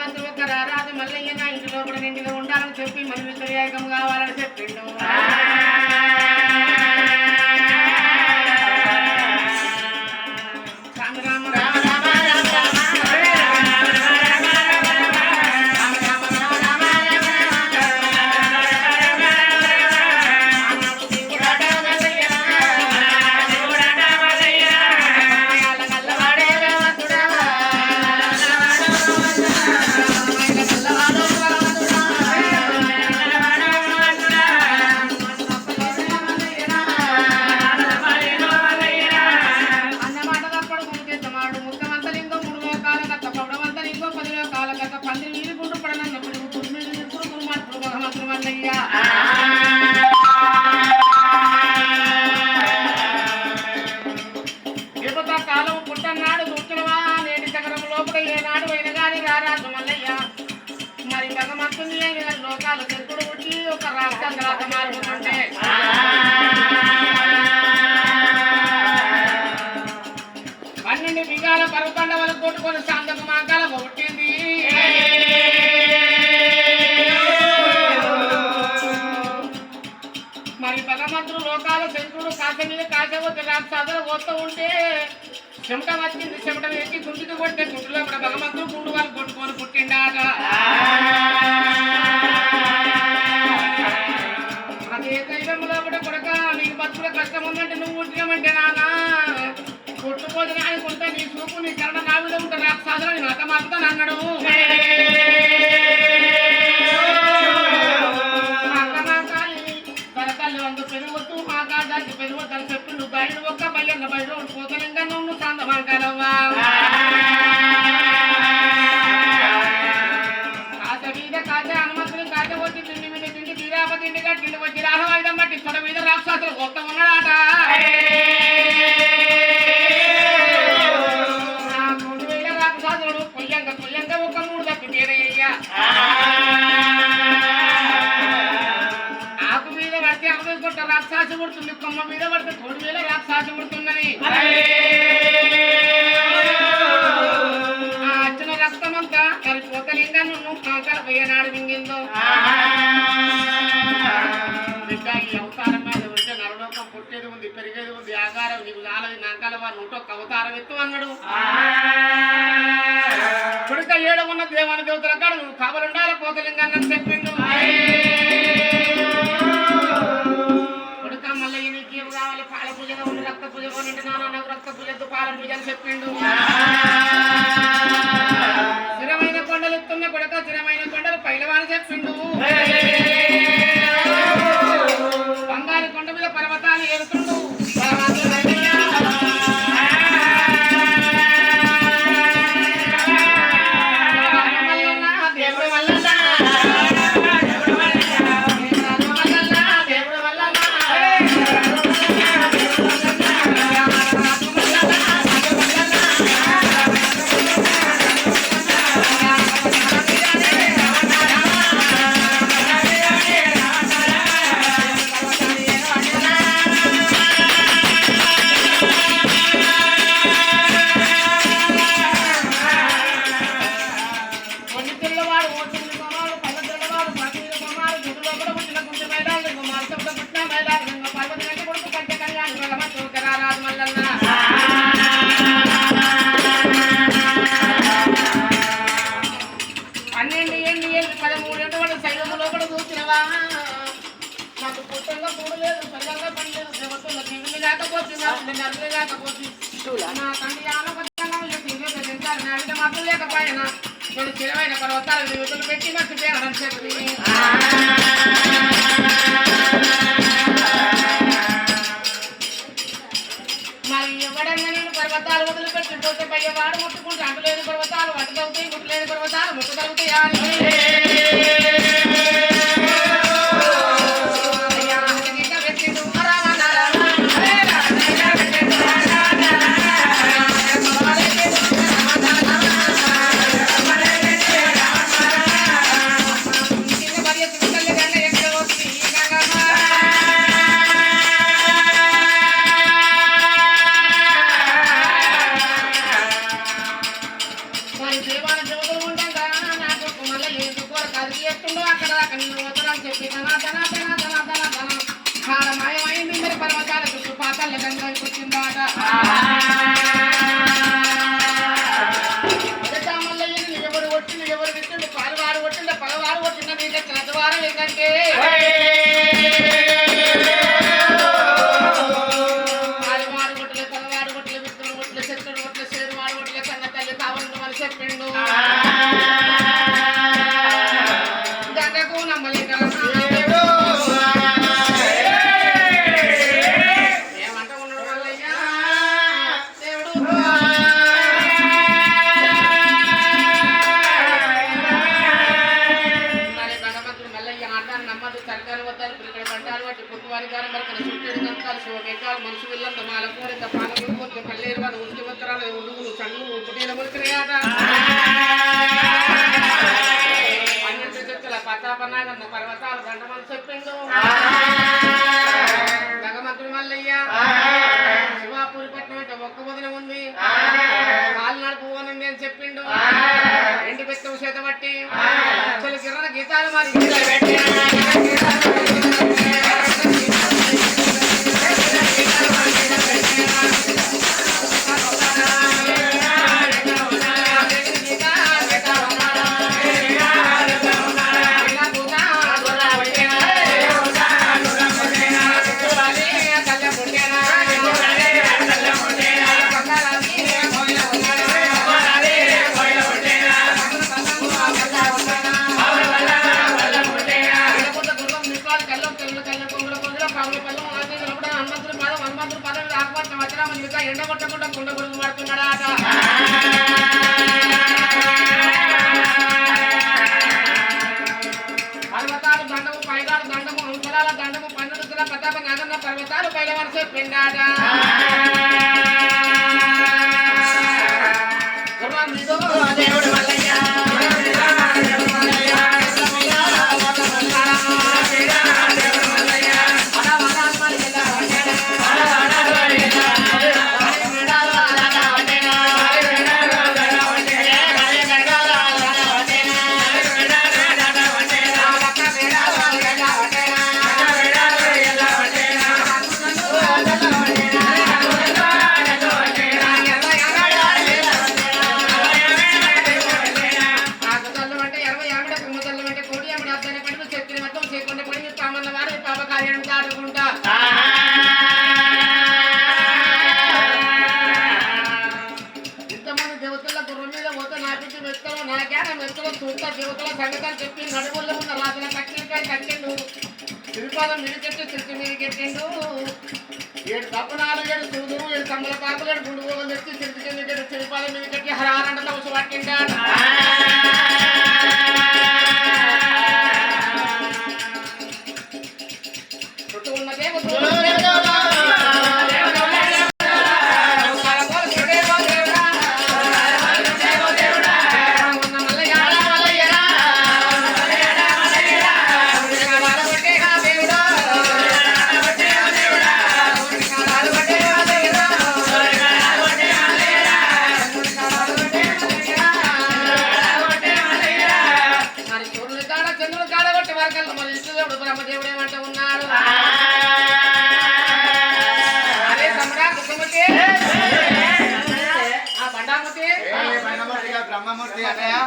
భగవంతుడు ఒక రారాజు మల్లయ్య నా ఇంటి లోపల నిండిగా ఉండాలని చెప్పి మన విశ్వయాగం కావాలని చెప్పిండు. కాలం పుట్టన్నాడు చూస్తున్నావా నేటి సగరం లోపల ఏనాడు అయిన గాని రారాజు మల్లయ్య మరి భగవంతుని లోకాలు చెక్కుడు పుట్టి ఒక రాష్ట్రాంగలాగా మారుతుంటే 12 బిగాల పరుకండవలు కొట్టుకొని శాంతకు మాకాల పుట్టింది. మరి భగవంతుడు లోకాల శంకుడు కాశ మీద కాశ వచ్చి రాక్షసులు పోతూ ఉంటే చెమట వచ్చింది. చెమట వేసి గుంటుకు కొట్టే గుంటులో కూడా భగవంతుడు గుండు వాళ్ళు కొట్టుకొని పుట్టిండాట. అదే దైవంలో కూడా కొడక నీకు బతుకుల కష్టం ఉందంటే నువ్వు పుట్టినమంటే నాన్న కొట్టుకోదు అనుకుంటే నీ చూపు నీ కరణ నా మీద ఉంటే రాక్షసులు నేను అతమాకుతాను అన్నాడు. పెరుగుతూ మాకాదానికి పెరుగుతాను చెప్పిండు. బయట ఒక్క బయ్యన్న బయట ఉండిపోతాను ఇంకా నువ్వు సందమాకాలవ్వా కాచ మీద కాచ హనుమంతుని కాచ వచ్చి తిండి మీద తిండి తీరాప తిండి కట్టిండి వచ్చి రాహవాయుధం బట్టి తొడ మీద రాక్షసులు కొత్త ఉన్నాడాట. రాక్షసుడు కొయ్యంగా కొయ్యంగా ఒక 3 దక్కు తీరయ్యా రాక్షసి పుడుతుంది. కొమ్మ మీద పడితే తోడు మీద రాక్షసి పుడుతుందని వచ్చిన రక్తమంతా కరిపోతలింగా నువ్వు కలపయ్యనాడు మింగిందో. ఈ అవతారం మీద ఉంటే నరలోకం పుట్టేది ఉంది పెరిగేది ఉంది ఆగారం నీకు నాలుగు నాకాల వారు 101 అవతారం ఎత్తు అన్నాడు. కొడుక ఏడవున్న దేవాని దేవతల కాడ నువ్వు కావలుండాలి పోతలింగాన్ని చెప్పిండు. మల్లయ్య నీకు ఏం కావాలి పాల పూజగా ఉండి రక్త పూజ కొనింటి నాన్న నాకు రక్త పూజతో పాల పూజ అని చెప్పిండు. స్థిరమైన కొండలు ఎత్తున్న కొడక స్థిరమైన కొండలు పైలవాని చెప్పిండు. బంగారు కొండ మీద పర్వతాలు ఏరుతుండు. దేవుడు వల్ల నాకు పుట్టంగా కూడలేదు పెళ్ళంగా పనిలేదు దేవతల దిగులు లేకపోతే నరులు లేకపోతే నా తండ్రి ఆలోచించారు నా విధ మాత్రం లేకపోయినా నేను చిరమైన పర్వతాలు దిగుతులు పెట్టి మర్చిపోయానని చెప్పి మరి ఎవడన్నా నేను పర్వతాలు వదిలిపెట్టిపోతే పయ్యవాడు ముట్టుకుంటే అంటులేని పర్వతాలు అటుదవుతాయి ముట్టులేని పర్వతాలు ముట్టుదవుతాయా దేవాన దేవతలు ఉండగా చేస్తుండో అక్కడ దాకా నిన్ను పోతారని చెప్పి మాయమైంది మరి పర్వతాల చుట్టూ పాతాల గంగకి వచ్చిందాట ఎవరు కొట్టిండు ఎవరు విట్టిండు పాలువారు కొట్టిండు పలవారు కొట్టిండు నీకు చదవారం ఏంటంటే పాలువారు కొట్టలే పలవారు కొట్టలే విత్తుడు కొట్టలే చెట్టుడు కొట్టలే చేరువాడు కొట్టలే కన్న తల్లి కావాలని అని చెప్పిండు గంగకు నమ్మలేక మనసు వెళ్ళంత మాలకూరంత పాలకూర పల్లేరు వారు ఉరికి ఉత్తరాలు ఉండుగులు సన్ను పుట్టిన మురికినాయట పన్నెండు చెక్కల పతాపన్నాగన్న పర్వతాలు గంటమని చెప్పిండు భగవంతుడు మల్లయ్య శివాపూరి పట్నం అంటే ఒక్క వదిన ఉంది కాలు నడుపుకోనండి అని చెప్పిండు ఎండి పెత్తు చేత పట్టి అసలు కిరణ గీతాలు మరి ఎండ కొట్టకుండా కుండ గురుగు పడుతున్నాడా పర్వతాలు దండము పైగాడు దండము అంతరాల దండము 12 ప్రతాప నాగన్న పర్వతాలు పైల వరుస పిండాట దేవుడు మల్లయ్య సంగతాలు చెప్పి నడువుల్లో ఉన్న రాజుల కట్టినకాయ కట్టిండు తిరుపాదం మిరికెట్టి తిరిగి మిరికెట్టిండు 7 తప్పనాలు 7 సూదులు 7 కమ్మల పాకులు 7 గుండు పోగలు తెచ్చి తిరిగి తిరుపాదం మిరికెట్టి హరారంటలో వచ్చి పట్టింటాడు చుట్టూ ఉన్న బ్రహ్మమూర్తి అన్నయ్య